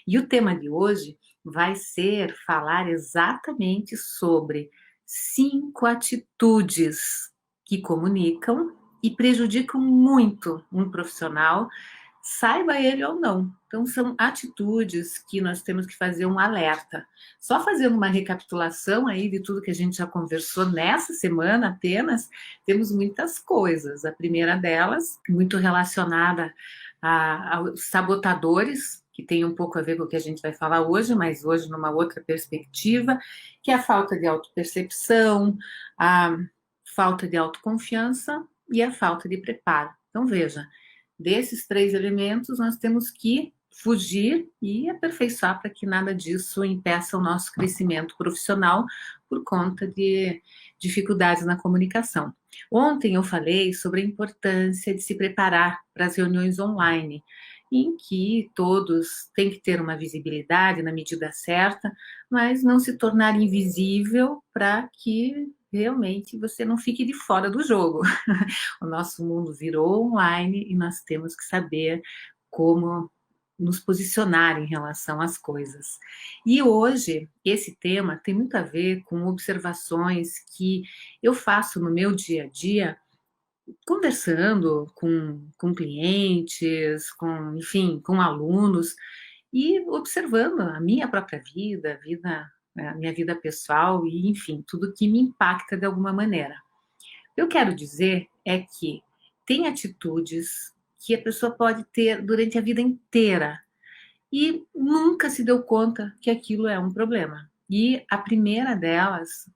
E o tema de hoje vai ser falar exatamente sobre 5 atitudes que comunicam e prejudicam muito um profissional, saiba ele ou não. Então, são atitudes que nós temos que fazer um alerta. Só fazendo uma recapitulação aí de tudo que a gente já conversou nessa semana apenas, temos muitas coisas. A primeira delas, muito relacionada aos sabotadores, que tem um pouco a ver com o que a gente vai falar hoje, mas hoje numa outra perspectiva, que é a falta de autopercepção, a falta de autoconfiança e a falta de preparo. Então, veja, desses 3 elementos, nós temos que fugir e aperfeiçoar para que nada disso impeça o nosso crescimento profissional por conta de dificuldades na comunicação. Ontem eu falei sobre a importância de se preparar para as reuniões online, em que todos têm que ter uma visibilidade na medida certa, mas não se tornar invisível para que realmente você não fique de fora do jogo. O nosso mundo virou online e nós temos que saber como nos posicionar em relação às coisas. E hoje, esse tema tem muito a ver com observações que eu faço no meu dia a dia, conversando com clientes, enfim, com alunos, e observando a minha própria vida, a minha vida pessoal e, enfim, tudo que me impacta de alguma maneira. O que eu quero dizer é que tem atitudes que a pessoa pode ter durante a vida inteira e nunca se deu conta que aquilo é um problema. E a primeira delas,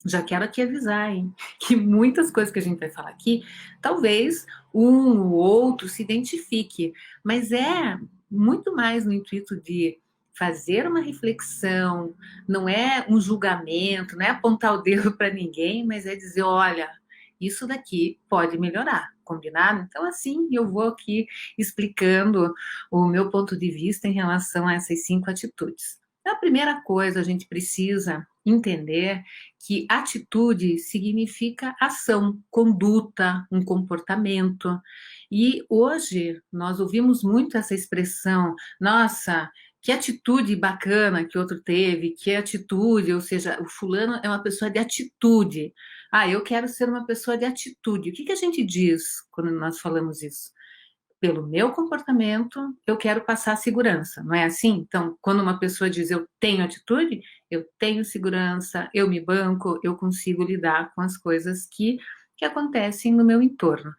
já quero aqui avisar, hein, que muitas coisas que a gente vai falar aqui, talvez um ou outro se identifique, mas é muito mais no intuito de fazer uma reflexão, não é um julgamento, não é apontar o dedo para ninguém, mas é dizer, olha, isso daqui pode melhorar, combinado? Então, assim, eu vou aqui explicando o meu ponto de vista em relação a essas 5 atitudes. A primeira coisa, a gente precisa entender que atitude significa ação, conduta, um comportamento. E hoje nós ouvimos muito essa expressão, nossa, que atitude bacana que outro teve, que atitude, ou seja, o fulano é uma pessoa de atitude. Ah, eu quero ser uma pessoa de atitude. O que a gente diz quando nós falamos isso? Pelo meu comportamento, eu quero passar segurança, não é assim? Então, quando uma pessoa diz eu tenho atitude, eu tenho segurança, eu me banco, eu consigo lidar com as coisas que acontecem no meu entorno.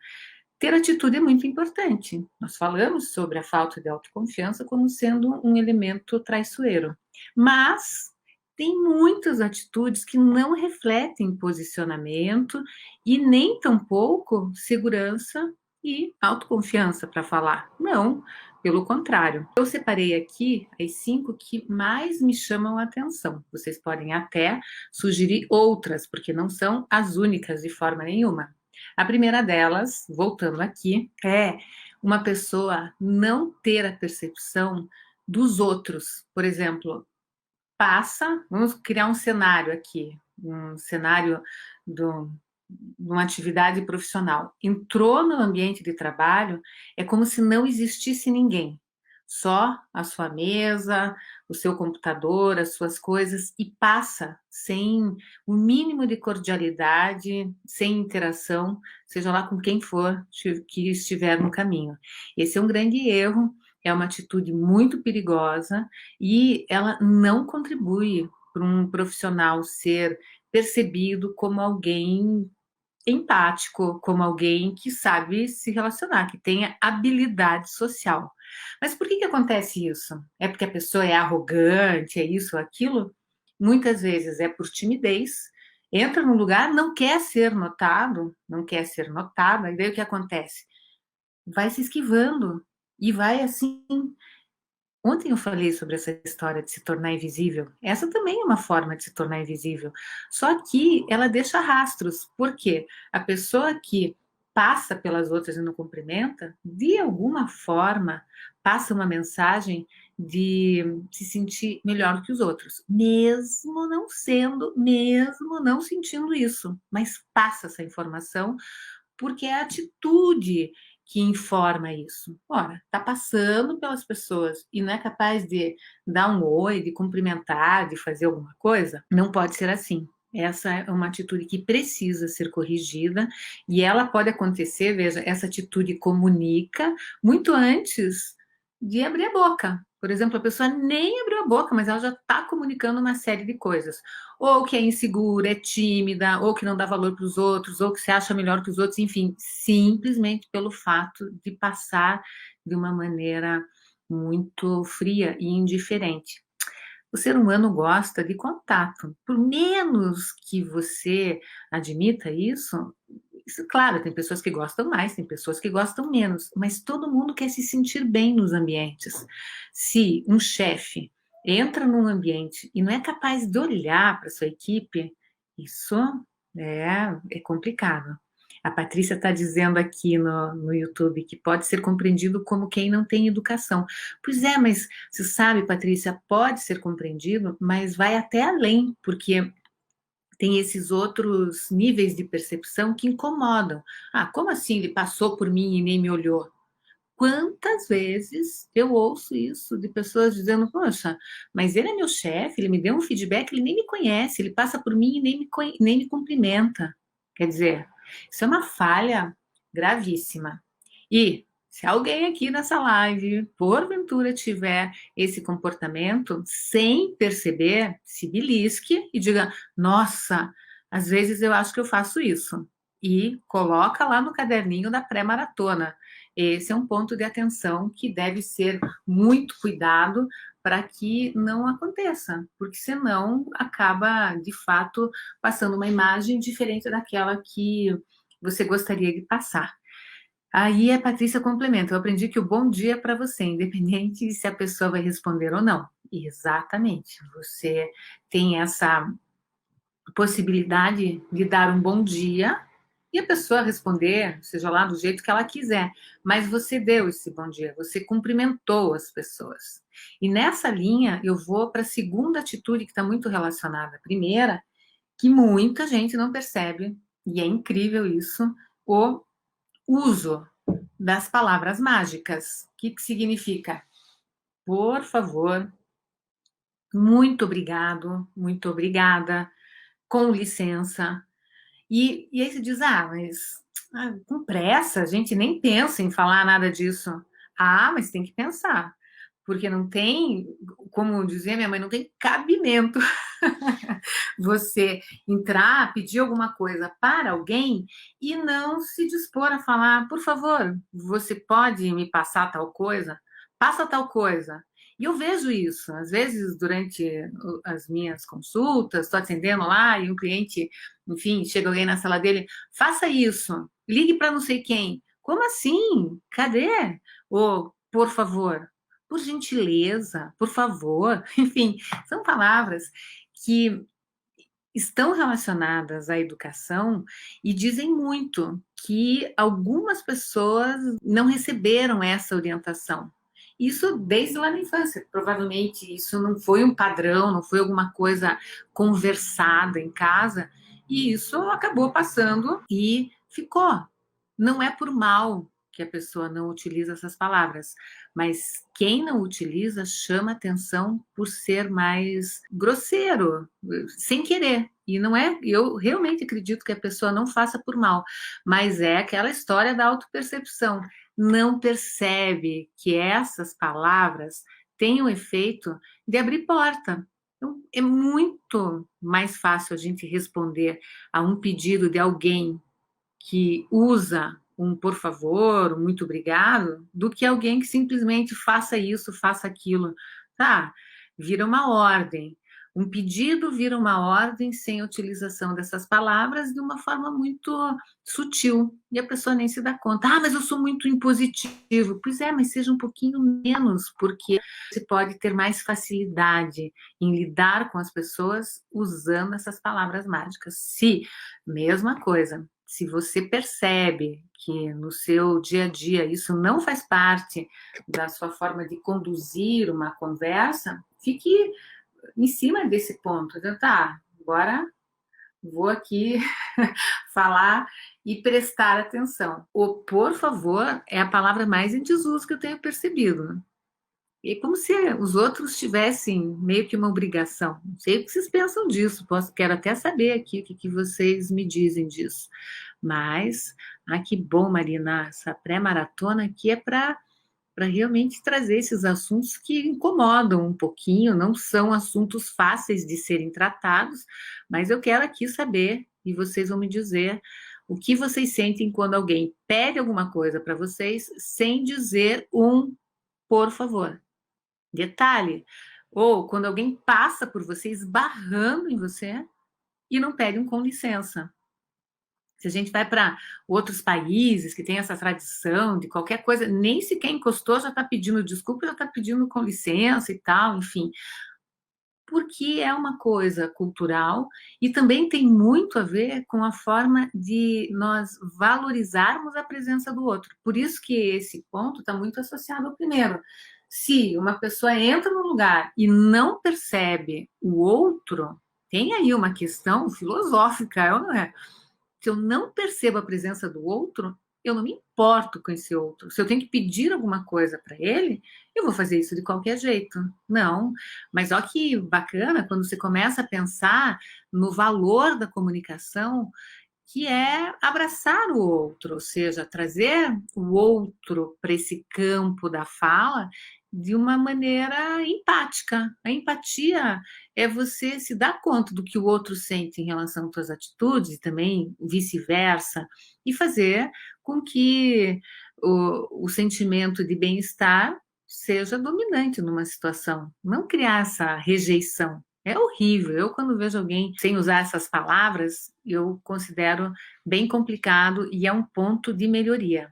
Ter atitude é muito importante. Nós falamos sobre a falta de autoconfiança como sendo um elemento traiçoeiro, mas tem muitas atitudes que não refletem posicionamento e nem tampouco segurança e autoconfiança para falar. Não, pelo contrário. Eu separei aqui as 5 que mais me chamam a atenção. Vocês podem até sugerir outras, porque não são as únicas de forma nenhuma. A primeira delas, voltando aqui, é uma pessoa não ter a percepção dos outros. Por exemplo, vamos criar um cenário aqui, um cenário do, de uma atividade profissional. Entrou no ambiente de trabalho, é como se não existisse ninguém. Só a sua mesa, o seu computador, as suas coisas, e passa sem o mínimo de cordialidade, sem interação, seja lá com quem for que estiver no caminho. Esse é um grande erro, é uma atitude muito perigosa e ela não contribui para um profissional ser percebido como alguém empático, como alguém que sabe se relacionar, que tenha habilidade social. Mas por que acontece isso? É porque a pessoa é arrogante, é isso ou aquilo? Muitas vezes é por timidez, entra no lugar, não quer ser notado, não quer ser notada, e daí o que acontece? Vai se esquivando e vai assim. Ontem eu falei sobre essa história de se tornar invisível. Essa também é uma forma de se tornar invisível. Só que ela deixa rastros. Por quê? A pessoa que passa pelas outras e não cumprimenta, de alguma forma, passa uma mensagem de se sentir melhor que os outros, mesmo não sendo, mesmo não sentindo isso, mas passa essa informação porque é a atitude que informa isso? Ora, está passando pelas pessoas e não é capaz de dar um oi, de cumprimentar, de fazer alguma coisa? Não pode ser assim. Essa é uma atitude que precisa ser corrigida e ela pode acontecer, veja, essa atitude comunica muito antes de abrir a boca. Por exemplo, a pessoa nem abriu a boca, mas ela já está comunicando uma série de coisas. Ou que é insegura, é tímida, ou que não dá valor para os outros, ou que se acha melhor que os outros, enfim, simplesmente pelo fato de passar de uma maneira muito fria e indiferente. O ser humano gosta de contato. Por menos que você admita isso, claro, tem pessoas que gostam mais, tem pessoas que gostam menos, mas todo mundo quer se sentir bem nos ambientes. Se um chefe entra num ambiente e não é capaz de olhar para sua equipe, isso é complicado. A Patrícia está dizendo aqui no YouTube que pode ser compreendido como quem não tem educação. Pois é, mas você sabe, Patrícia, pode ser compreendido, mas vai até além, porque tem esses outros níveis de percepção que incomodam. Ah, como assim ele passou por mim e nem me olhou? Quantas vezes eu ouço isso de pessoas dizendo, poxa, mas ele é meu chefe, ele me deu um feedback, ele nem me conhece, ele passa por mim e nem me cumprimenta. Quer dizer, isso é uma falha gravíssima. E se alguém aqui nessa live, porventura, tiver esse comportamento, sem perceber, se belisque e diga, nossa, às vezes eu acho que eu faço isso. E coloca lá no caderninho da pré-maratona. Esse é um ponto de atenção que deve ser muito cuidado para que não aconteça, porque senão acaba, de fato, passando uma imagem diferente daquela que você gostaria de passar. Aí a Patrícia complementa, eu aprendi que o bom dia é para você, independente se a pessoa vai responder ou não. Exatamente, você tem essa possibilidade de dar um bom dia e a pessoa responder, seja lá do jeito que ela quiser, mas você deu esse bom dia, você cumprimentou as pessoas. E nessa linha eu vou para a segunda atitude que está muito relacionada à primeira, que muita gente não percebe, e é incrível isso, o uso das palavras mágicas. O que significa? Por favor, muito obrigado, muito obrigada, com licença. E aí você diz, mas com pressa, a gente nem pensa em falar nada disso. Ah, mas tem que pensar, porque não tem, como dizia minha mãe, não tem cabimento você entrar, pedir alguma coisa para alguém e não se dispor a falar, por favor, você pode me passar tal coisa? Passa tal coisa. E eu vejo isso, às vezes durante as minhas consultas, estou atendendo lá e um cliente, enfim, chega alguém na sala dele, faça isso, ligue para não sei quem. Como assim? Cadê? Ou, por favor, por gentileza, por favor, enfim, são palavras que estão relacionadas à educação e dizem muito que algumas pessoas não receberam essa orientação. Isso desde lá na infância. Provavelmente isso não foi um padrão, não foi alguma coisa conversada em casa, e isso acabou passando e ficou. Não é por mal que a pessoa não utiliza essas palavras, mas quem não utiliza chama atenção por ser mais grosseiro, sem querer. E não é, eu realmente acredito que a pessoa não faça por mal, mas é aquela história da autopercepção. Não percebe que essas palavras têm o efeito de abrir porta. Então, é muito mais fácil a gente responder a um pedido de alguém que usa um por favor, um muito obrigado, do que alguém que simplesmente faça isso, faça aquilo. Tá, vira uma ordem. Um pedido vira uma ordem sem a utilização dessas palavras de uma forma muito sutil. E a pessoa nem se dá conta. Ah, mas eu sou muito impositivo. Pois é, mas seja um pouquinho menos, porque você pode ter mais facilidade em lidar com as pessoas usando essas palavras mágicas. Se, mesma coisa, se você percebe que no seu dia a dia isso não faz parte da sua forma de conduzir uma conversa, fique em cima desse ponto. Então, tá, agora vou aqui falar e prestar atenção. O por favor é a palavra mais em desuso que eu tenho percebido. E como se os outros tivessem meio que uma obrigação. Não sei o que vocês pensam disso, quero até saber aqui o que vocês me dizem disso. Mas, que bom, Marina, essa pré-maratona aqui é para realmente trazer esses assuntos que incomodam um pouquinho, não são assuntos fáceis de serem tratados, mas eu quero aqui saber, e vocês vão me dizer o que vocês sentem quando alguém pede alguma coisa para vocês sem dizer um por favor. Detalhe, ou quando alguém passa por você esbarrando em você e não pede um com licença. Se a gente vai para outros países que tem essa tradição de qualquer coisa, nem sequer encostou, já está pedindo desculpa, já está pedindo com licença e tal, enfim. Porque é uma coisa cultural e também tem muito a ver com a forma de nós valorizarmos a presença do outro. Por isso que esse ponto está muito associado ao primeiro. Se uma pessoa entra no lugar e não percebe o outro, tem aí uma questão filosófica, é ou não é? Se eu não percebo a presença do outro, eu não me importo com esse outro. Se eu tenho que pedir alguma coisa para ele, eu vou fazer isso de qualquer jeito. Não, mas olha que bacana quando você começa a pensar no valor da comunicação, que é abraçar o outro, ou seja, trazer o outro para esse campo da fala de uma maneira empática. A empatia é você se dar conta do que o outro sente em relação às suas atitudes e também vice-versa, e fazer com que o sentimento de bem-estar seja dominante numa situação, não criar essa rejeição. É horrível. Eu, quando vejo alguém sem usar essas palavras, eu considero bem complicado e é um ponto de melhoria.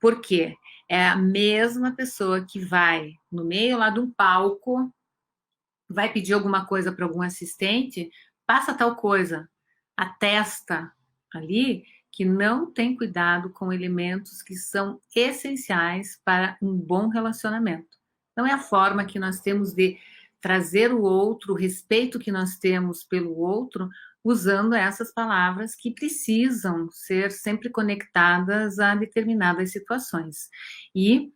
Por quê? É a mesma pessoa que vai no meio lá de um palco, vai pedir alguma coisa para algum assistente, passa tal coisa, atesta ali que não tem cuidado com elementos que são essenciais para um bom relacionamento. Não é a forma que nós temos de trazer o outro, o respeito que nós temos pelo outro, usando essas palavras que precisam ser sempre conectadas a determinadas situações. E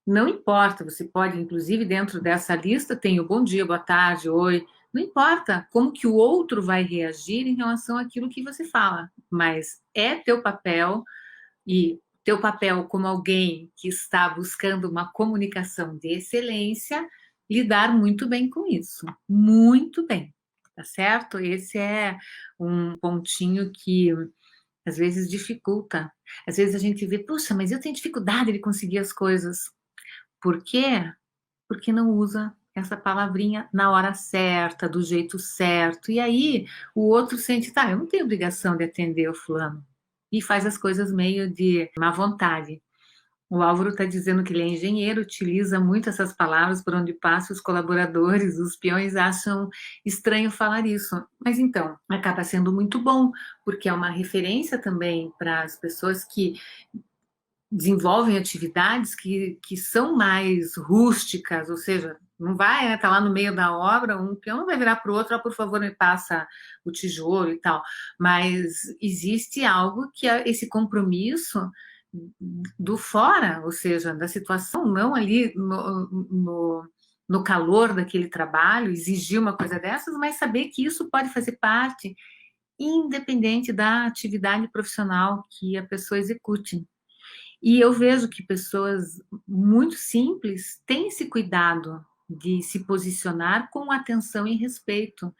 não importa, você pode, inclusive, dentro dessa lista, tem o bom dia, boa tarde, oi. Não importa como que o outro vai reagir em relação àquilo que você fala, mas é teu papel e teu papel como alguém que está buscando uma comunicação de excelência, lidar muito bem com isso. Muito bem, tá certo? Esse é um pontinho que às vezes dificulta. Às vezes a gente vê, puxa, mas eu tenho dificuldade de conseguir as coisas. Por quê? Porque não usa essa palavrinha na hora certa, do jeito certo. E aí o outro sente, tá, eu não tenho obrigação de atender o fulano. E faz as coisas meio de má vontade. O Álvaro está dizendo que ele é engenheiro, utiliza muito essas palavras por onde passa os colaboradores, os peões acham estranho falar isso. Mas então, acaba sendo muito bom, porque é uma referência também para as pessoas que desenvolvem atividades que são mais rústicas, ou seja, não vai, né, tá lá no meio da obra, um peão não vai virar para o outro, por favor, me passa o tijolo e tal, mas existe algo que é esse compromisso do fora, ou seja, da situação, não ali no calor daquele trabalho, exigir uma coisa dessas, mas saber que isso pode fazer parte, independente da atividade profissional que a pessoa execute. E eu vejo que pessoas muito simples têm esse cuidado de se posicionar com atenção e respeito.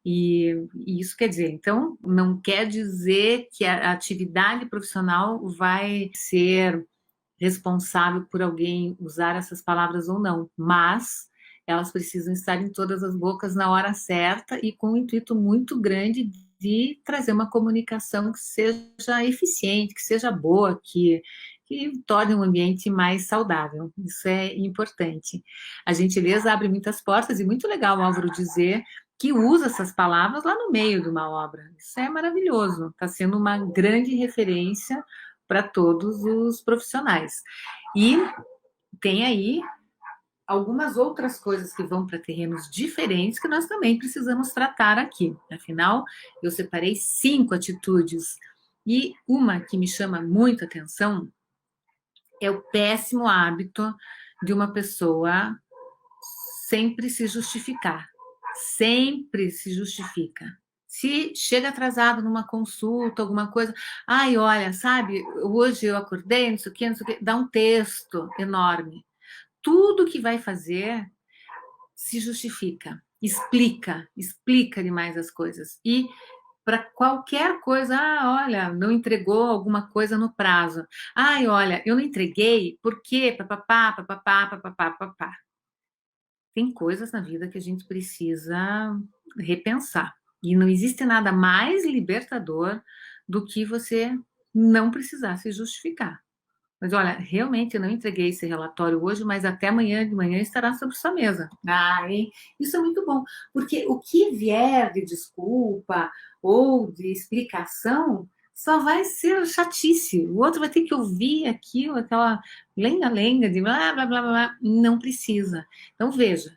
E isso quer dizer, então, não quer dizer que a atividade profissional vai ser responsável por alguém usar essas palavras ou não, mas elas precisam estar em todas as bocas na hora certa e com um intuito muito grande de trazer uma comunicação que seja eficiente, que seja boa, que torne um ambiente mais saudável. Isso é importante. A gentileza abre muitas portas e muito legal o Álvaro dizer que usa essas palavras lá no meio de uma obra. Isso é maravilhoso. Está sendo uma grande referência para todos os profissionais. E tem aí algumas outras coisas que vão para terrenos diferentes que nós também precisamos tratar aqui. Afinal, eu separei 5 atitudes E uma que me chama muito atenção é o péssimo hábito de uma pessoa sempre se justificar. Sempre se justifica. Se chega atrasado numa consulta, alguma coisa, ai, olha, sabe, hoje eu acordei, não sei o que, dá um texto enorme. Tudo que vai fazer se justifica, explica demais as coisas. E para qualquer coisa, ah, olha, não entregou alguma coisa no prazo. Ai, olha, eu não entreguei porque papapá, papapá, papapá, papapá. Tem coisas na vida que a gente precisa repensar. E não existe nada mais libertador do que você não precisar se justificar. Mas olha, realmente eu não entreguei esse relatório hoje, mas até amanhã de manhã estará sobre sua mesa. Ah, hein? Isso é muito bom, porque o que vier de desculpa ou de explicação só vai ser chatice. O outro vai ter que ouvir aquilo, aquela lenga-lenga de blá, blá, blá, blá. Não precisa. Então, veja,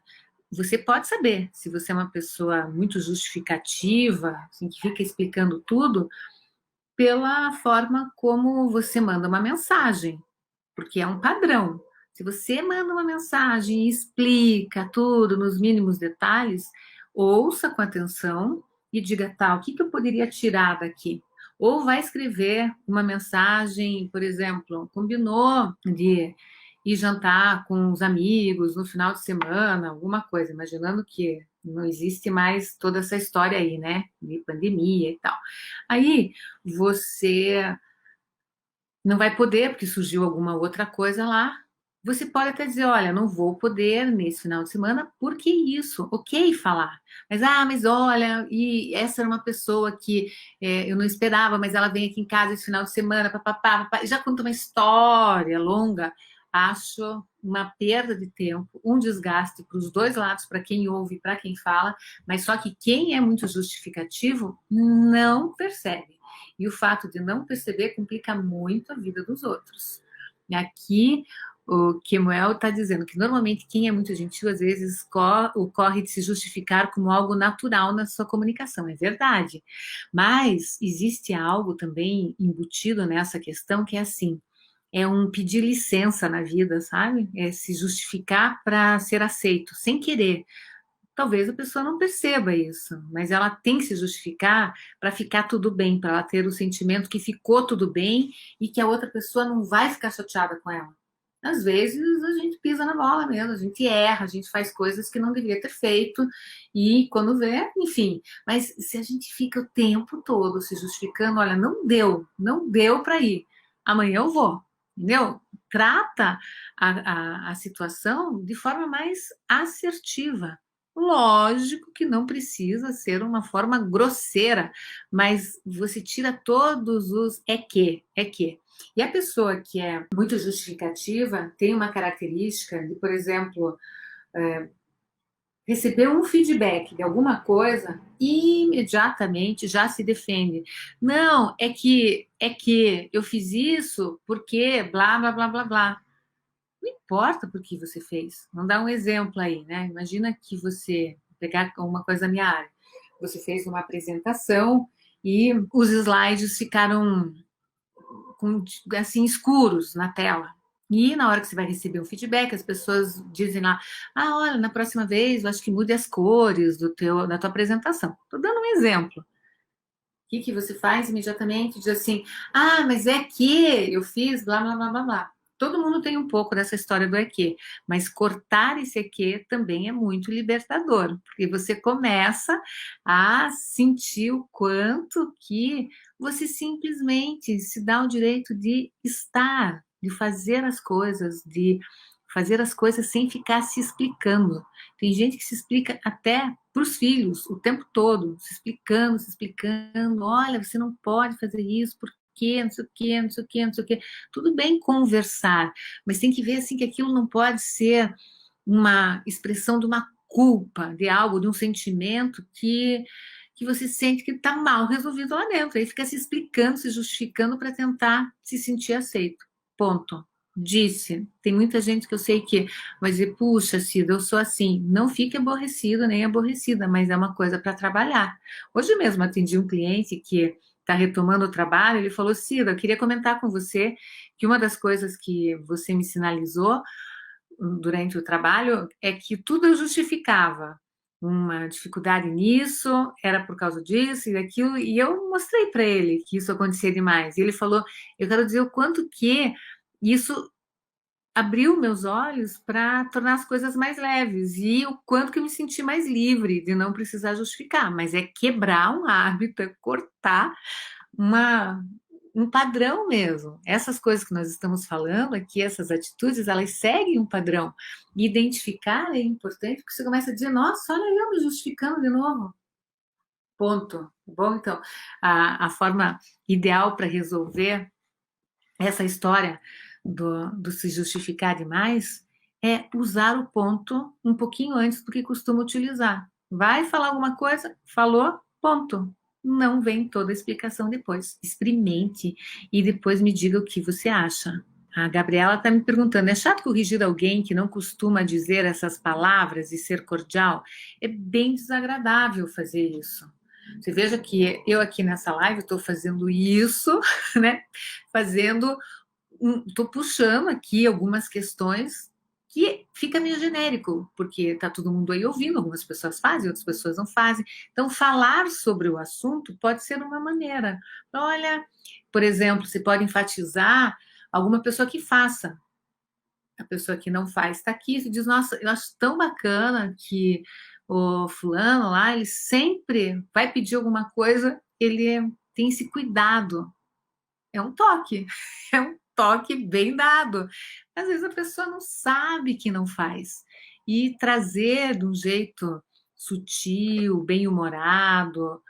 você pode saber se você é uma pessoa muito justificativa, assim, que fica explicando tudo, pela forma como você manda uma mensagem, porque é um padrão. Se você manda uma mensagem e explica tudo nos mínimos detalhes, ouça com atenção e diga, tá, o que eu poderia tirar daqui? Ou vai escrever uma mensagem, por exemplo, combinou de ir jantar com os amigos no final de semana, alguma coisa, imaginando que não existe mais toda essa história aí, né, de pandemia e tal. Aí você não vai poder, porque surgiu alguma outra coisa lá. Você pode até dizer, olha, não vou poder nesse final de semana, por que isso? Ok falar. Mas olha, e essa era uma pessoa que eu não esperava, mas ela vem aqui em casa esse final de semana, papapá, papá. Já conta uma história longa, acho uma perda de tempo, um desgaste para os dois lados, para quem ouve e para quem fala, mas só que quem é muito justificativo não percebe. E o fato de não perceber complica muito a vida dos outros. E aqui, o Kemuel está dizendo que normalmente quem é muito gentil, às vezes, corre de se justificar como algo natural na sua comunicação. É verdade. Mas existe algo também embutido nessa questão que é assim, é um pedir licença na vida, sabe? É se justificar para ser aceito, sem querer. Talvez a pessoa não perceba isso, mas ela tem que se justificar para ficar tudo bem, para ela ter o sentimento que ficou tudo bem e que a outra pessoa não vai ficar chateada com ela. Às vezes a gente pisa na bola mesmo, a gente erra, a gente faz coisas que não deveria ter feito e quando vê, enfim. Mas se a gente fica o tempo todo se justificando, olha, não deu para ir, amanhã eu vou, entendeu? Trata a situação de forma mais assertiva. Lógico que não precisa ser uma forma grosseira, mas você tira todos os é que, é que. E a pessoa que é muito justificativa tem uma característica de, por exemplo, receber um feedback de alguma coisa e imediatamente já se defende. Não, é que eu fiz isso porque blá, blá, blá, blá, blá. Não importa por que você fez. Vamos dar um exemplo aí, né? Imagina que você, vou pegar uma coisa da minha área, você fez uma apresentação e os slides ficaram com, assim, escuros na tela. E na hora que você vai receber um feedback, as pessoas dizem lá, ah, olha, na próxima vez eu acho que mude as cores da tua apresentação. Estou dando um exemplo. O que você faz imediatamente? Diz assim, ah, mas é que eu fiz blá, blá, blá, blá, blá. Todo mundo tem um pouco dessa história do é que, mas cortar esse é que também é muito libertador, porque você começa a sentir o quanto que você simplesmente se dá o direito de estar, de fazer as coisas sem ficar se explicando. Tem gente que se explica até para os filhos o tempo todo, se explicando, olha, você não pode fazer isso, porque não sei o quê, não sei o quê, não sei o quê. Tudo bem conversar, mas tem que ver assim que aquilo não pode ser uma expressão de uma culpa, de algo, de um sentimento que você sente que está mal resolvido lá dentro. Aí fica se explicando, se justificando para tentar se sentir aceito. Ponto. Disse. Tem muita gente que eu sei que vai dizer, puxa, Cida, eu sou assim. Não fique aborrecido nem aborrecida, mas é uma coisa para trabalhar. Hoje mesmo atendi um cliente que está retomando o trabalho, ele falou: Cida, eu queria comentar com você que uma das coisas que você me sinalizou durante o trabalho é que tudo eu justificava. Uma dificuldade nisso, era por causa disso e daquilo, e eu mostrei para ele que isso acontecia demais. E ele falou: eu quero dizer o quanto que isso abriu meus olhos para tornar as coisas mais leves e o quanto que eu me senti mais livre de não precisar justificar, mas é quebrar um hábito, é cortar uma, um padrão mesmo. Essas coisas que nós estamos falando aqui, essas atitudes, elas seguem um padrão. E identificar é importante porque você começa a dizer: nossa, olha eu me justificando de novo. Ponto. Bom, então, a forma ideal para resolver essa história do se justificar demais é usar o ponto um pouquinho antes do que costuma utilizar. Vai falar alguma coisa? Falou, ponto. Não vem toda a explicação depois. Experimente e depois me diga o que você acha. A Gabriela está me perguntando: é chato corrigir alguém que não costuma dizer essas palavras e ser cordial? É bem desagradável fazer isso. Você veja que eu aqui nessa live estou fazendo isso, né? Fazendo, estou puxando aqui algumas questões que fica meio genérico, porque está todo mundo aí ouvindo, algumas pessoas fazem, outras pessoas não fazem. Então, falar sobre o assunto pode ser uma maneira. Olha, por exemplo, você pode enfatizar alguma pessoa que faça. A pessoa que não faz está aqui, você diz: nossa, eu acho tão bacana que o fulano lá, ele sempre vai pedir alguma coisa, ele tem esse cuidado. É um toque, é um toque bem dado. Às vezes a pessoa não sabe que não faz. E trazer de um jeito sutil, bem-humorado,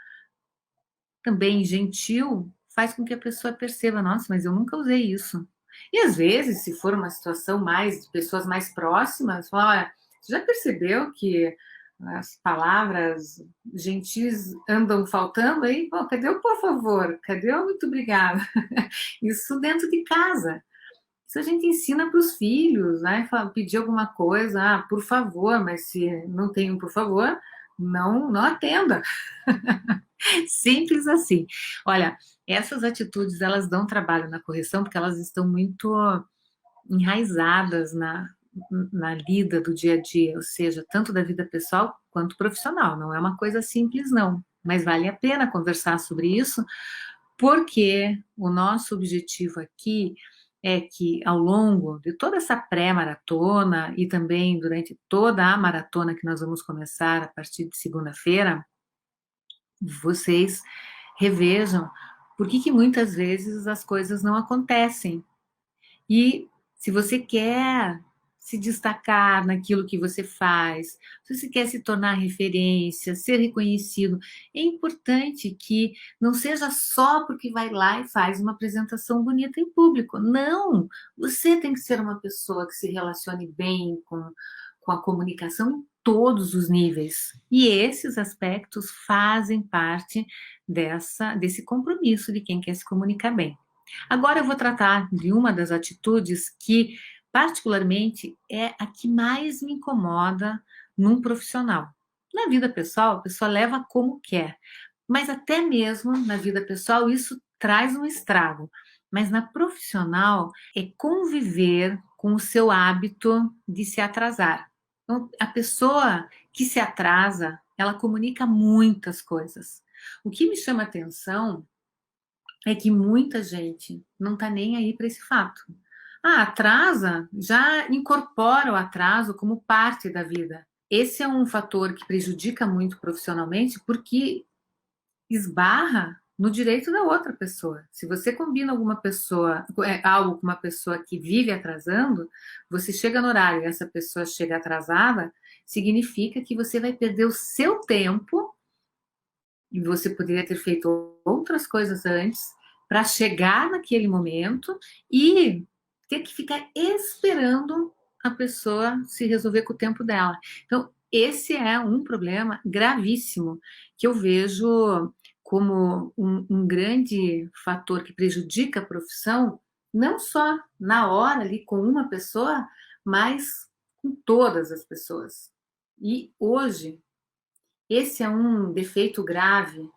também gentil, faz com que a pessoa perceba: nossa, mas eu nunca usei isso. E às vezes, se for uma situação mais de pessoas mais próximas, fala: olha, você já percebeu que as palavras gentis andam faltando aí? Pô, cadê o por favor? Cadê o muito obrigada? Isso dentro de casa. Isso a gente ensina para os filhos, né? Pedir alguma coisa, por favor, mas se não tem um por favor, não atenda. Simples assim. Olha, essas atitudes, elas dão trabalho na correção porque elas estão muito enraizadas na lida do dia a dia, ou seja, tanto da vida pessoal quanto profissional. Não é uma coisa simples, não. Mas vale a pena conversar sobre isso, porque o nosso objetivo aqui é que, ao longo de toda essa pré-maratona e também durante toda a maratona que nós vamos começar a partir de segunda-feira, vocês revejam por que muitas vezes as coisas não acontecem. E se você quer se destacar naquilo que você faz, se você quer se tornar referência, ser reconhecido, é importante que não seja só porque vai lá e faz uma apresentação bonita em público. Não! Você tem que ser uma pessoa que se relacione bem com a comunicação em todos os níveis. E esses aspectos fazem parte desse compromisso de quem quer se comunicar bem. Agora eu vou tratar de uma das atitudes que, particularmente, é a que mais me incomoda num profissional. Na vida pessoal, a pessoa leva como quer, mas até mesmo na vida pessoal isso traz um estrago. Mas na profissional é conviver com o seu hábito de se atrasar. Então, a pessoa que se atrasa, ela comunica muitas coisas. O que me chama atenção é que muita gente não está nem aí para esse fato. Atrasa, já incorpora o atraso como parte da vida. Esse é um fator que prejudica muito profissionalmente porque esbarra no direito da outra pessoa. Se você combina algo com uma pessoa que vive atrasando, você chega no horário e essa pessoa chega atrasada, significa que você vai perder o seu tempo e você poderia ter feito outras coisas antes para chegar naquele momento e ter que ficar esperando a pessoa se resolver com o tempo dela. Então, esse é um problema gravíssimo que eu vejo como um grande fator que prejudica a profissão, não só na hora ali com uma pessoa, mas com todas as pessoas. E hoje, esse é um defeito grave.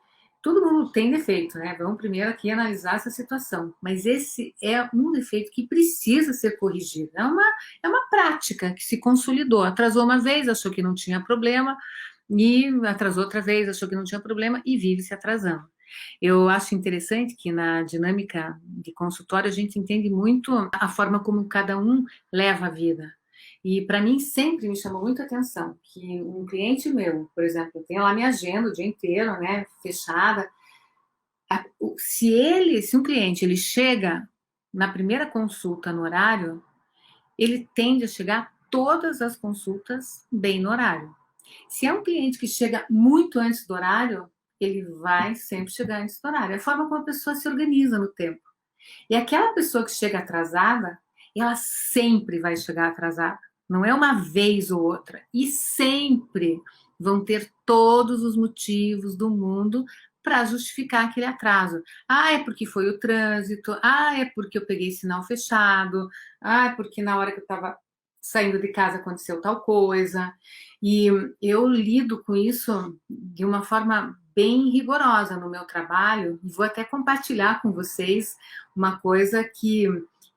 todo mundo tem defeito, né? Vamos primeiro aqui analisar essa situação. Mas esse é um defeito que precisa ser corrigido. É uma prática que se consolidou. Atrasou uma vez, achou que não tinha problema, e atrasou outra vez, achou que não tinha problema, e vive se atrasando. Eu acho interessante que na dinâmica de consultório a gente entende muito a forma como cada um leva a vida. E para mim sempre me chamou muito a atenção que um cliente meu, por exemplo, tem lá minha agenda o dia inteiro, né, fechada. Se um cliente ele chega na primeira consulta no horário, ele tende a chegar todas as consultas bem no horário. Se é um cliente que chega muito antes do horário, ele vai sempre chegar antes do horário. É a forma como a pessoa se organiza no tempo. E aquela pessoa que chega atrasada, ela sempre vai chegar atrasada. Não é uma vez ou outra. E sempre vão ter todos os motivos do mundo para justificar aquele atraso. Ah, é porque foi o trânsito. Ah, é porque eu peguei sinal fechado. Ah, é porque na hora que eu estava saindo de casa aconteceu tal coisa. E eu lido com isso de uma forma bem rigorosa no meu trabalho, e vou até compartilhar com vocês uma coisa que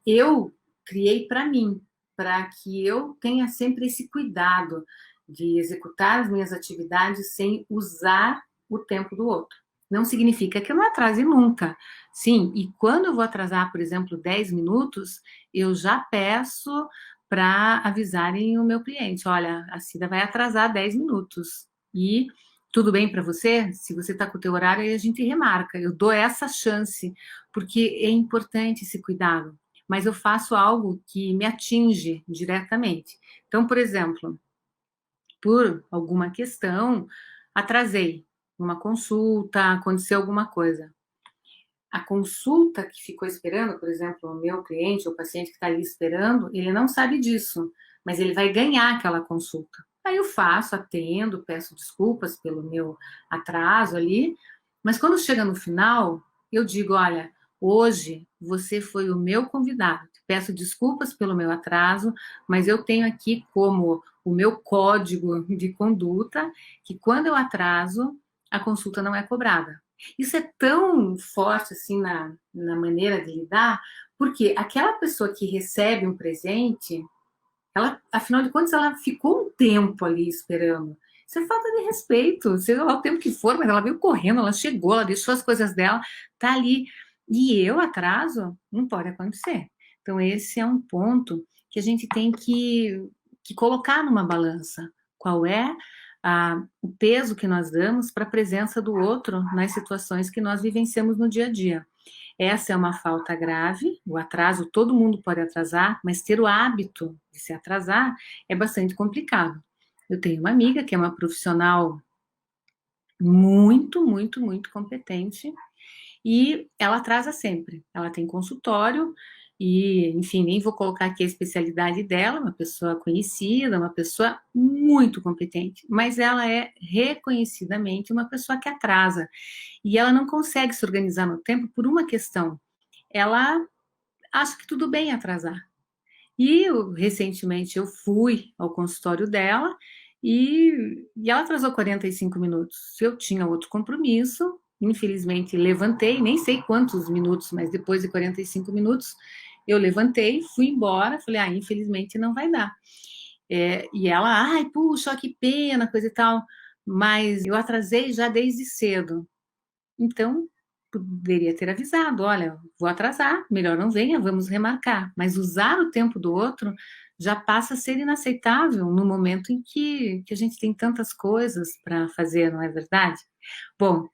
eu criei para mim, para que eu tenha sempre esse cuidado de executar as minhas atividades sem usar o tempo do outro. Não significa que eu não atrase nunca. Sim, e quando eu vou atrasar, por exemplo, 10 minutos, eu já peço para avisarem o meu cliente, olha, a Cida vai atrasar 10 minutos. E tudo bem para você? Se você está com o teu horário, aí a gente remarca. Eu dou essa chance, porque é importante esse cuidado. Mas eu faço algo que me atinge diretamente. Então, por exemplo, por alguma questão, atrasei uma consulta, aconteceu alguma coisa. A consulta que ficou esperando, por exemplo, o meu cliente, o paciente que está ali esperando, ele não sabe disso, mas ele vai ganhar aquela consulta. Aí eu faço, atendo, peço desculpas pelo meu atraso ali, mas quando chega no final, eu digo, olha, hoje você foi o meu convidado, peço desculpas pelo meu atraso, mas eu tenho aqui como o meu código de conduta que quando eu atraso, a consulta não é cobrada. Isso é tão forte assim na maneira de lidar, porque aquela pessoa que recebe um presente, ela, afinal de contas, ela ficou um tempo ali esperando. Isso é falta de respeito, seja lá o tempo que for, mas ela veio correndo, ela chegou, ela deixou as coisas dela, tá ali. E eu atraso, não pode acontecer. Então, esse é um ponto que a gente tem que colocar numa balança. Qual é o peso que nós damos para a presença do outro nas situações que nós vivenciamos no dia a dia? Essa é uma falta grave, o atraso, todo mundo pode atrasar, mas ter o hábito de se atrasar é bastante complicado. Eu tenho uma amiga que é uma profissional muito, muito, muito competente e ela atrasa sempre. Ela tem consultório e, enfim, nem vou colocar aqui a especialidade dela, uma pessoa conhecida, uma pessoa muito competente, mas ela é reconhecidamente uma pessoa que atrasa. E ela não consegue se organizar no tempo por uma questão. Ela acha que tudo bem atrasar. E recentemente eu fui ao consultório dela e ela atrasou 45 minutos. Eu tinha outro compromisso, infelizmente levantei, nem sei quantos minutos, mas depois de 45 minutos eu levantei, fui embora, falei, infelizmente não vai dar. E ela, ai, puxa, que pena, coisa e tal, mas eu atrasei já desde cedo. Então, poderia ter avisado, olha, vou atrasar, melhor não venha, vamos remarcar. Mas usar o tempo do outro já passa a ser inaceitável no momento em que a gente tem tantas coisas para fazer, não é verdade? Bom,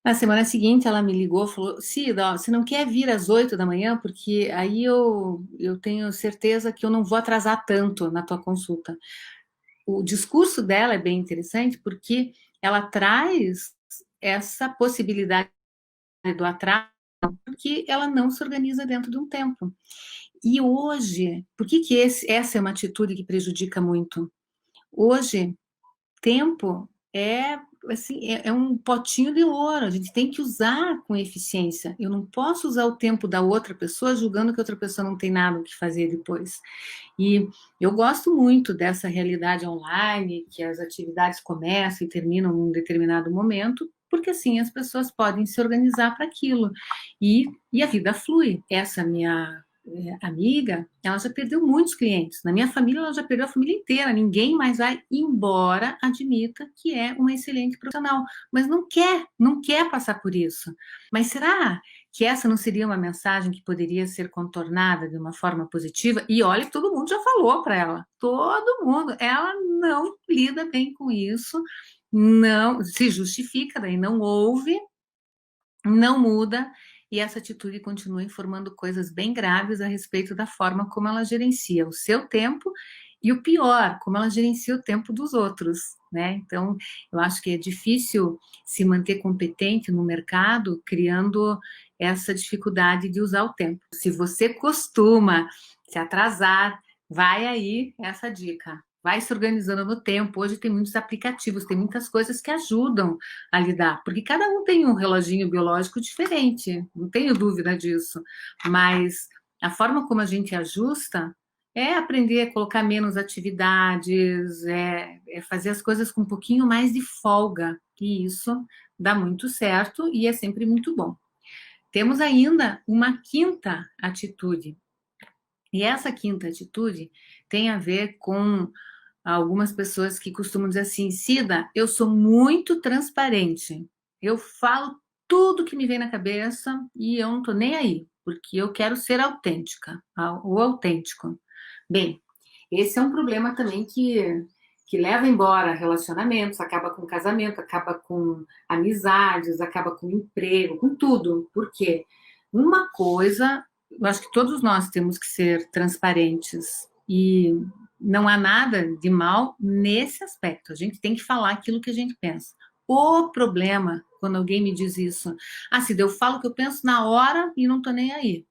na semana seguinte ela me ligou e falou, Cida, ó, você não quer vir às 8 da manhã? Porque aí eu tenho certeza que eu não vou atrasar tanto na tua consulta. O discurso dela é bem interessante porque ela traz essa possibilidade do atraso, porque ela não se organiza dentro de um tempo. E hoje, por que essa é uma atitude que prejudica muito? Hoje, tempo é assim, é um potinho de ouro, a gente tem que usar com eficiência. Eu não posso usar o tempo da outra pessoa julgando que outra pessoa não tem nada o que fazer depois. E eu gosto muito dessa realidade online, que as atividades começam e terminam num determinado momento, porque assim as pessoas podem se organizar para aquilo. E a vida flui. Essa minha amiga, ela já perdeu muitos clientes. Na minha família, ela já perdeu a família inteira. Ninguém mais vai embora, admita que é uma excelente profissional, mas não quer passar por isso. Mas será que essa não seria uma mensagem que poderia ser contornada de uma forma positiva? E olha que todo mundo já falou para ela, todo mundo. Ela não lida bem com isso, não se justifica, daí não ouve, não muda, e essa atitude continua informando coisas bem graves a respeito da forma como ela gerencia o seu tempo e o pior, como ela gerencia o tempo dos outros, né? Então, eu acho que é difícil se manter competente no mercado criando essa dificuldade de usar o tempo. Se você costuma se atrasar, vai aí essa dica. Vai se organizando no tempo. Hoje tem muitos aplicativos, tem muitas coisas que ajudam a lidar, porque cada um tem um reloginho biológico diferente, não tenho dúvida disso, mas a forma como a gente ajusta é aprender a colocar menos atividades, é fazer as coisas com um pouquinho mais de folga, e isso dá muito certo e é sempre muito bom. Temos ainda uma quinta atitude, e essa quinta atitude tem a ver com algumas pessoas que costumam dizer assim, Cida, eu sou muito transparente. Eu falo tudo que me vem na cabeça e eu não tô nem aí, porque eu quero ser autêntica, ou autêntico. Bem, esse é um problema também que leva embora relacionamentos, acaba com casamento, acaba com amizades, acaba com emprego, com tudo. Por quê? Uma coisa, eu acho que todos nós temos que ser transparentes e não há nada de mal nesse aspecto. A gente tem que falar aquilo que a gente pensa. O problema, quando alguém me diz isso, Cida, eu falo o que eu penso na hora e não tô nem aí.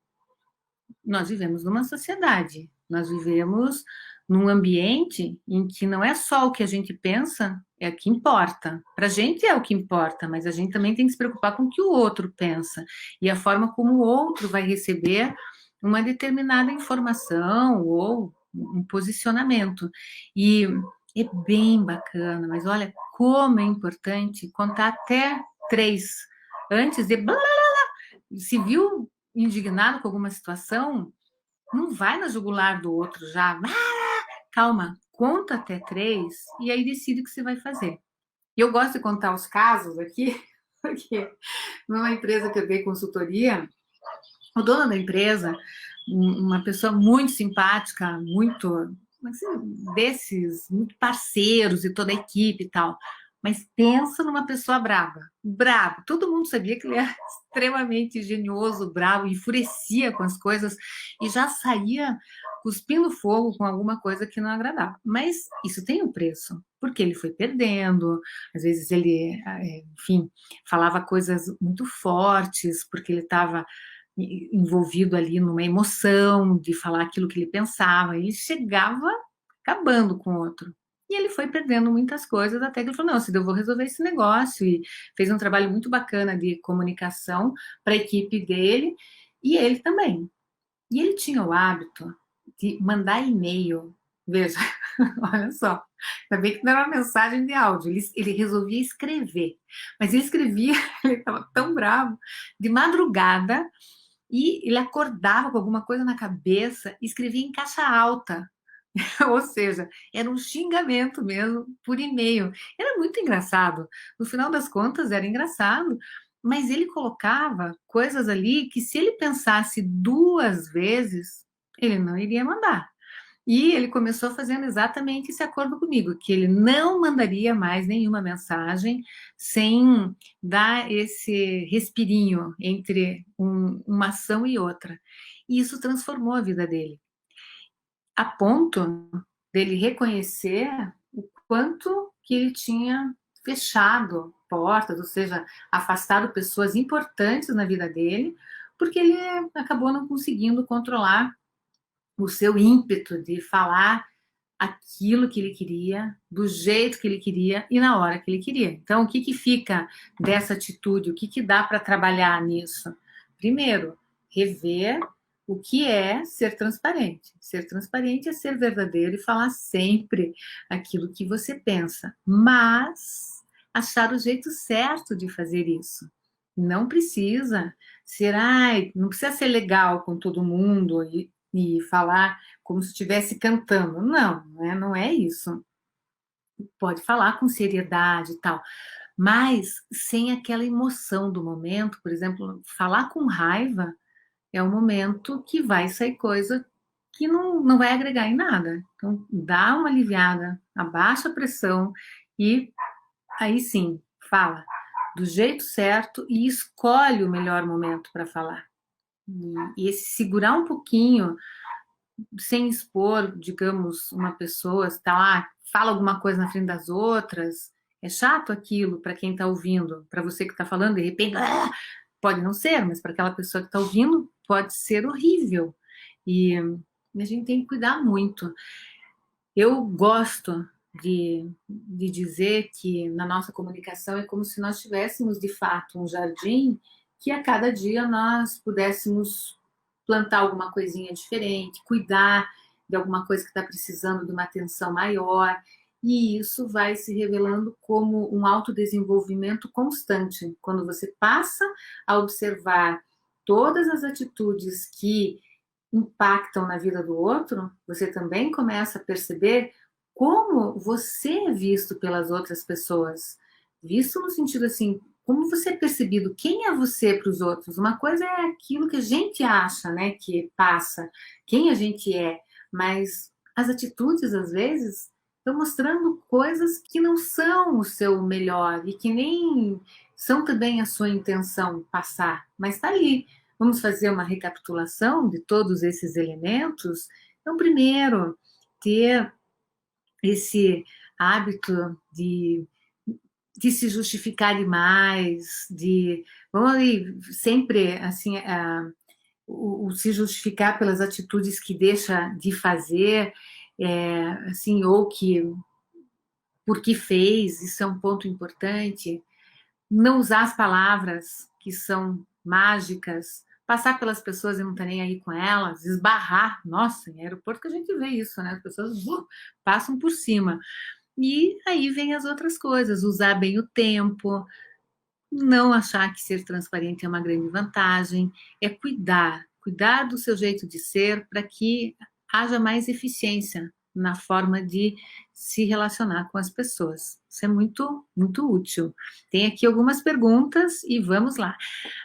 Nós vivemos numa sociedade, nós vivemos num ambiente em que não é só o que a gente pensa, é o que importa. Para a gente é o que importa, mas a gente também tem que se preocupar com o que o outro pensa e a forma como o outro vai receber uma determinada informação ou um posicionamento. E é bem bacana, mas olha como é importante contar até 3 antes de blá, blá, blá. Se viu indignado com alguma situação, não vai na jugular do outro já. Calma, conta até 3 e aí decide o que você vai fazer. E eu gosto de contar os casos aqui, porque numa empresa que eu dei consultoria, o dono da empresa, uma pessoa muito simpática, muito assim, desses, muito parceiros e toda a equipe e tal. Mas pensa numa pessoa brava, bravo. Todo mundo sabia que ele era extremamente genioso, bravo, enfurecia com as coisas e já saía cuspindo fogo com alguma coisa que não agradava. Mas isso tem um preço, porque ele foi perdendo, às vezes ele, enfim, falava coisas muito fortes, porque ele estava envolvido ali numa emoção de falar aquilo que ele pensava, ele chegava acabando com o outro. E ele foi perdendo muitas coisas, até que ele falou, não, Cida, eu vou resolver esse negócio, e fez um trabalho muito bacana de comunicação para a equipe dele, e ele também. E ele tinha o hábito de mandar e-mail, veja, olha só, ainda bem que não era uma mensagem de áudio, ele resolvia escrever, mas ele escrevia, ele estava tão bravo, de madrugada, e ele acordava com alguma coisa na cabeça e escrevia em caixa alta. Ou seja, era um xingamento mesmo por e-mail. Era muito engraçado. No final das contas, era engraçado, mas ele colocava coisas ali que, se ele pensasse 2 vezes, ele não iria mandar. E ele começou fazendo exatamente esse acordo comigo, que ele não mandaria mais nenhuma mensagem sem dar esse respirinho entre uma ação e outra. E isso transformou a vida dele, a ponto dele reconhecer o quanto que ele tinha fechado portas, ou seja, afastado pessoas importantes na vida dele, porque ele acabou não conseguindo controlar o seu ímpeto de falar aquilo que ele queria, do jeito que ele queria e na hora que ele queria. Então, o que que fica dessa atitude? O que que dá para trabalhar nisso? Primeiro, rever o que é ser transparente. Ser transparente é ser verdadeiro e falar sempre aquilo que você pensa, mas achar o jeito certo de fazer isso. Não precisa ser, ai, não precisa ser legal com todo mundo e falar como se estivesse cantando. Não, não é isso. Pode falar com seriedade e tal, mas sem aquela emoção do momento. Por exemplo, falar com raiva é um momento que vai sair coisa que não vai agregar em nada. Então, dá uma aliviada, abaixa a pressão e aí sim, fala do jeito certo e escolhe o melhor momento para falar. E esse segurar um pouquinho sem expor, digamos, uma pessoa, está lá, fala alguma coisa na frente das outras, é chato aquilo para quem está ouvindo, para você que está falando, de repente, pode não ser, mas para aquela pessoa que está ouvindo, pode ser horrível. E a gente tem que cuidar muito. Eu gosto de dizer que na nossa comunicação é como se nós tivéssemos, de fato, um jardim que a cada dia nós pudéssemos plantar alguma coisinha diferente, cuidar de alguma coisa que está precisando de uma atenção maior, e isso vai se revelando como um autodesenvolvimento constante. Quando você passa a observar todas as atitudes que impactam na vida do outro, você também começa a perceber como você é visto pelas outras pessoas. Visto no sentido assim, como você é percebido, quem é você para os outros? Uma coisa é aquilo que a gente acha, né, que passa, quem a gente é, mas as atitudes, às vezes, estão mostrando coisas que não são o seu melhor e que nem são também a sua intenção passar, mas está ali. Vamos fazer uma recapitulação de todos esses elementos? Então, primeiro, ter esse hábito de se justificar demais, vamos ali, sempre, assim, o se justificar pelas atitudes que deixa de fazer, assim, ou que, por que fez, isso é um ponto importante. Não usar as palavras que são mágicas, passar pelas pessoas e não estar nem aí com elas, esbarrar. Nossa, em aeroporto que a gente vê isso, né? As pessoas passam por cima. E aí vem as outras coisas, usar bem o tempo, não achar que ser transparente é uma grande vantagem, é cuidar do seu jeito de ser para que haja mais eficiência na forma de se relacionar com as pessoas. Isso é muito, muito útil. Tem aqui algumas perguntas e vamos lá.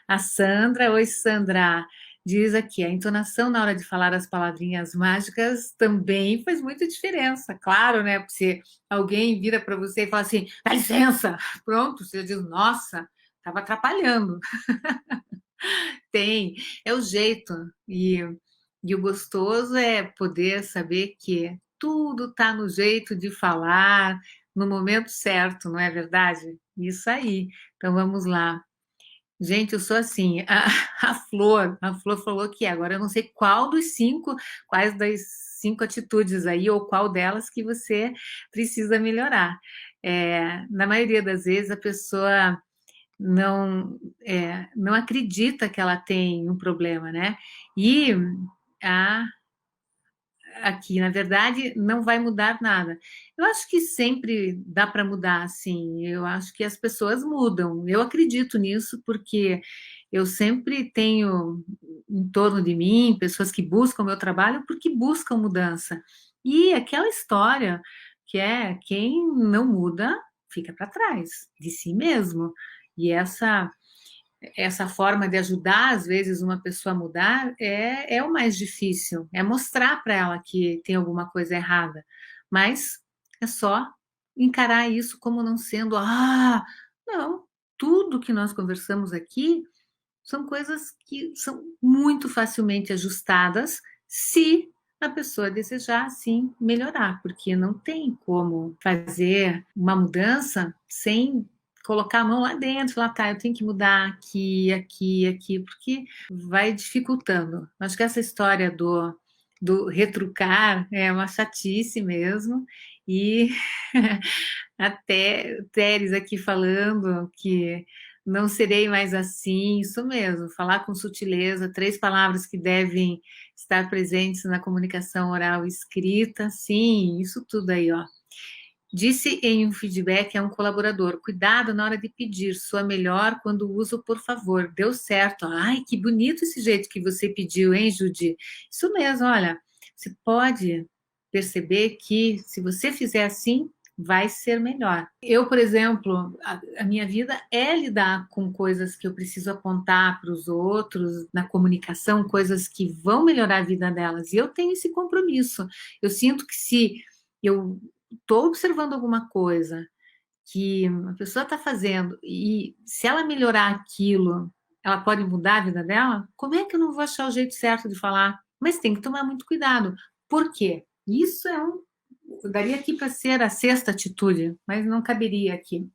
A Sandra, oi Sandra, diz aqui, a entonação na hora de falar as palavrinhas mágicas também faz muita diferença, claro, né? Porque se alguém vira para você e fala assim, dá licença, pronto, você diz, nossa, estava atrapalhando. Tem, é o jeito. E o gostoso é poder saber que tudo está no jeito de falar, no momento certo, não é verdade? Isso aí. Então vamos lá. Gente, eu sou assim. A Flor falou que agora eu não sei quais das 5 atitudes aí, ou qual delas que você precisa melhorar. Na maioria das vezes a pessoa não acredita que ela tem um problema, né? E a, aqui, na verdade, não vai mudar nada. Eu acho que sempre dá para mudar, assim. Eu acho que as pessoas mudam. Eu acredito nisso porque eu sempre tenho em torno de mim pessoas que buscam o meu trabalho porque buscam mudança. E aquela história que é quem não muda fica para trás de si mesmo. E essa forma de ajudar, às vezes, uma pessoa a mudar é o mais difícil, é mostrar para ela que tem alguma coisa errada. Mas é só encarar isso como não sendo, não, tudo que nós conversamos aqui são coisas que são muito facilmente ajustadas se a pessoa desejar, sim, melhorar, porque não tem como fazer uma mudança sem colocar a mão lá dentro, lá tá, eu tenho que mudar aqui, aqui, aqui, porque vai dificultando. Acho que essa história do retrucar, é uma chatice mesmo, e até Teres aqui falando que não serei mais assim, isso mesmo, falar com sutileza, 3 palavras que devem estar presentes na comunicação oral e escrita, sim, isso tudo aí, ó. Disse em um feedback a um colaborador: cuidado na hora de pedir, soa melhor quando usa o por favor. Deu certo. Ai, que bonito esse jeito que você pediu, hein, Judy? Isso mesmo, olha, você pode perceber que se você fizer assim, vai ser melhor. Eu, por exemplo, a minha vida é lidar com coisas que eu preciso apontar para os outros, na comunicação, coisas que vão melhorar a vida delas. E eu tenho esse compromisso. Eu sinto que se eu estou observando alguma coisa que a pessoa está fazendo e se ela melhorar aquilo, ela pode mudar a vida dela, como é que eu não vou achar o jeito certo de falar? Mas tem que tomar muito cuidado. Por quê? Isso é um. Eu daria aqui para ser a sexta atitude, mas não caberia aqui.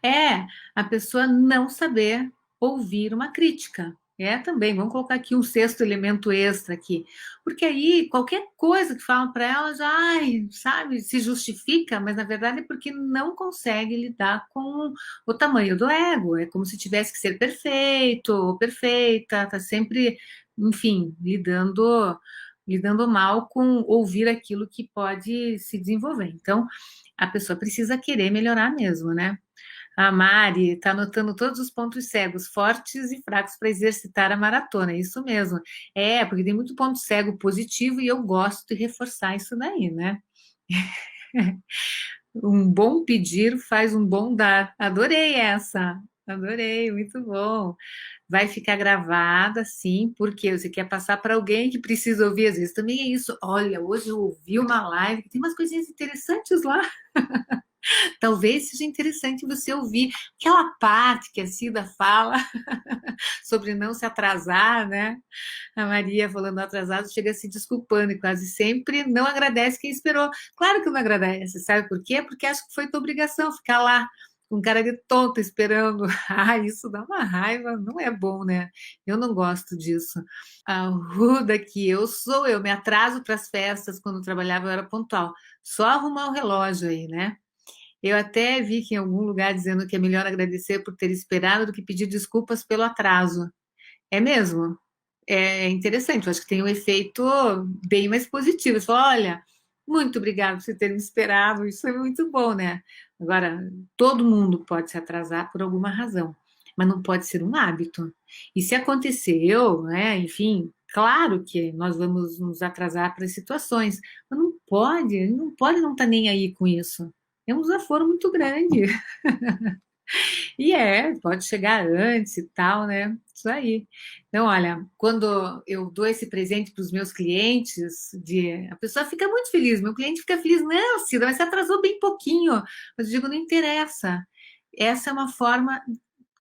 É a pessoa não saber ouvir uma crítica. É também, vamos colocar aqui um sexto elemento extra aqui, porque aí qualquer coisa que falam para ela já, ai, sabe, se justifica, mas na verdade é porque não consegue lidar com o tamanho do ego, é como se tivesse que ser perfeito ou perfeita, tá sempre, enfim, lidando mal com ouvir aquilo que pode se desenvolver. Então, a pessoa precisa querer melhorar mesmo, né? A Mari está anotando todos os pontos cegos, fortes e fracos para exercitar a maratona. Isso mesmo. É, porque tem muito ponto cego positivo e eu gosto de reforçar isso daí, né? Um bom pedir faz um bom dar. Adorei essa. Adorei, muito bom. Vai ficar gravada, sim, porque você quer passar para alguém que precisa ouvir, às vezes também é isso. Olha, hoje eu ouvi uma live que tem umas coisinhas interessantes lá. Talvez seja interessante você ouvir aquela parte que a Cida fala sobre não se atrasar, né? A Maria falando atrasado chega se desculpando e quase sempre não agradece quem esperou. Claro que não agradece, sabe por quê? Porque acho que foi tua obrigação ficar lá com cara de tonta esperando. Ah, isso dá uma raiva, não é bom, né? Eu não gosto disso. A Ruda aqui, eu me atraso para as festas, quando trabalhava eu era pontual. Só arrumar o relógio aí, né? Eu até vi que em algum lugar dizendo que é melhor agradecer por ter esperado do que pedir desculpas pelo atraso. É mesmo? É interessante, eu acho que tem um efeito bem mais positivo. Você fala, olha, muito obrigado por você ter me esperado, isso é muito bom, né? Agora, todo mundo pode se atrasar por alguma razão, mas não pode ser um hábito. E se aconteceu, né, enfim, claro que nós vamos nos atrasar para situações, mas não pode não estar nem aí com isso. É um desaforo muito grande. E pode chegar antes e tal, né? Isso aí. Então, olha, quando eu dou esse presente para os meus clientes, a pessoa fica muito feliz, meu cliente fica feliz, não, Cida, mas você atrasou bem pouquinho. Mas eu digo, não interessa. Essa é uma forma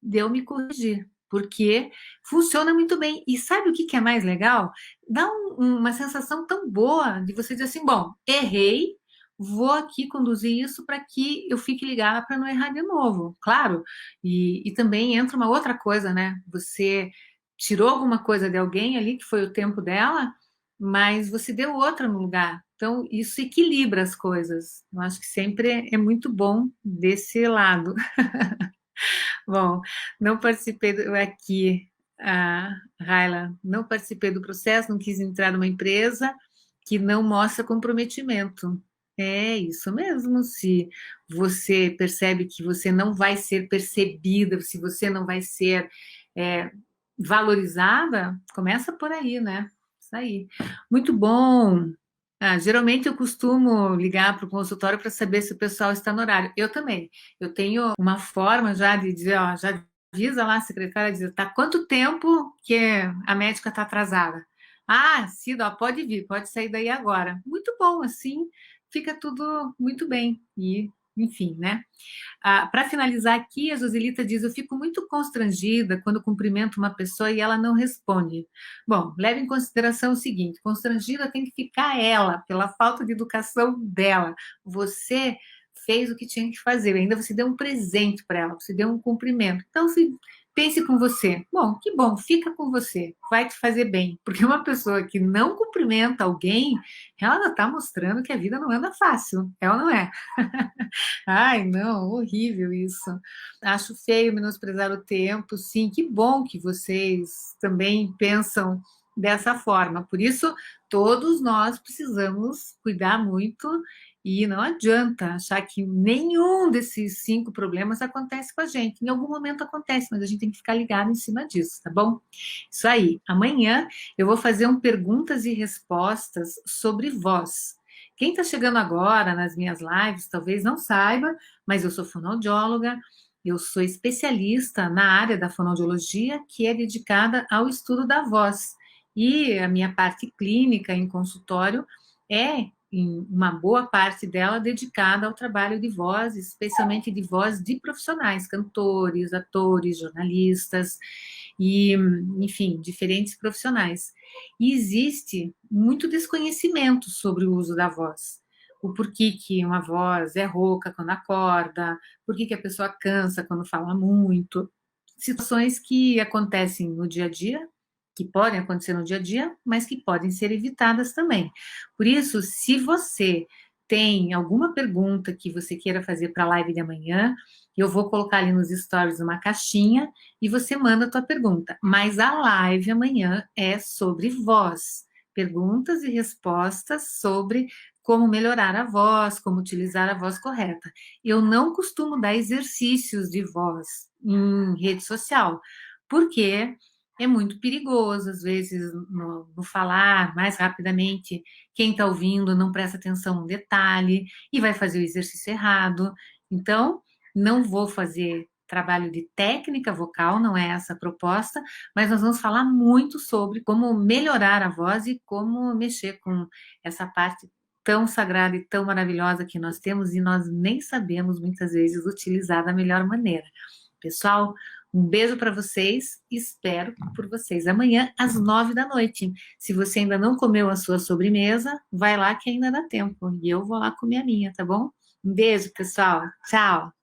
de eu me corrigir, porque funciona muito bem. E sabe o que é mais legal? Dá uma sensação tão boa de você dizer assim, bom, errei, vou aqui conduzir isso para que eu fique ligada para não errar de novo, claro. E também entra uma outra coisa, né? Você tirou alguma coisa de alguém ali, que foi o tempo dela, mas você deu outra no lugar. Então, isso equilibra as coisas. Eu acho que sempre é muito bom desse lado. Bom, não participei aqui, Raila, não participei do processo, não quis entrar numa empresa que não mostra comprometimento. É isso mesmo. Se você percebe que você não vai ser percebida, se você não vai ser é, valorizada, começa por aí, né? Isso aí. Muito bom. Geralmente eu costumo ligar para o consultório para saber se o pessoal está no horário. Eu também. Eu tenho uma forma já de dizer, ó, já avisa lá a secretária, dizer, tá quanto tempo que a médica está atrasada? Ah, Cida, ó, pode vir, pode sair daí agora. Muito bom, assim fica tudo muito bem. E, enfim, né? Para finalizar aqui, a Joselita diz: eu fico muito constrangida quando cumprimento uma pessoa e ela não responde. Bom, leve em consideração o seguinte: constrangida tem que ficar ela, pela falta de educação dela. Você fez o que tinha que fazer, ainda você deu um presente para ela, você deu um cumprimento. Então, se pense com você. Bom, que bom, fica com você, vai te fazer bem. Porque uma pessoa que não cumprimenta alguém, ela está mostrando que a vida não anda fácil, é ou não é? Ai, não, horrível isso. Acho feio menosprezar o tempo, sim, que bom que vocês também pensam dessa forma. Por isso, todos nós precisamos cuidar muito e não adianta achar que nenhum desses 5 problemas acontece com a gente. Em algum momento acontece, mas a gente tem que ficar ligado em cima disso, tá bom? Isso aí. Amanhã eu vou fazer um perguntas e respostas sobre voz. Quem está chegando agora nas minhas lives talvez não saiba, mas eu sou fonoaudióloga, eu sou especialista na área da fonoaudiologia, que é dedicada ao estudo da voz. E a minha parte clínica em consultório é, em uma boa parte dela, dedicada ao trabalho de voz, especialmente de voz de profissionais, cantores, atores, jornalistas e, enfim, diferentes profissionais. E existe muito desconhecimento sobre o uso da voz. O porquê que uma voz é rouca quando acorda, porquê que a pessoa cansa quando fala muito. Situações que acontecem no dia a dia, que podem acontecer no dia a dia, mas que podem ser evitadas também. Por isso, se você tem alguma pergunta que você queira fazer para a live de amanhã, eu vou colocar ali nos stories uma caixinha e você manda a tua pergunta. Mas a live amanhã é sobre voz. Perguntas e respostas sobre como melhorar a voz, como utilizar a voz correta. Eu não costumo dar exercícios de voz em rede social, porque é muito perigoso, às vezes, no falar mais rapidamente, quem está ouvindo não presta atenção no detalhe e vai fazer o exercício errado. Então, não vou fazer trabalho de técnica vocal, não é essa a proposta, mas nós vamos falar muito sobre como melhorar a voz e como mexer com essa parte tão sagrada e tão maravilhosa que nós temos e nós nem sabemos muitas vezes utilizar da melhor maneira. Pessoal, um beijo para vocês, espero por vocês amanhã às 9 da noite. Se você ainda não comeu a sua sobremesa, vai lá que ainda dá tempo. E eu vou lá comer a minha, tá bom? Um beijo, pessoal. Tchau.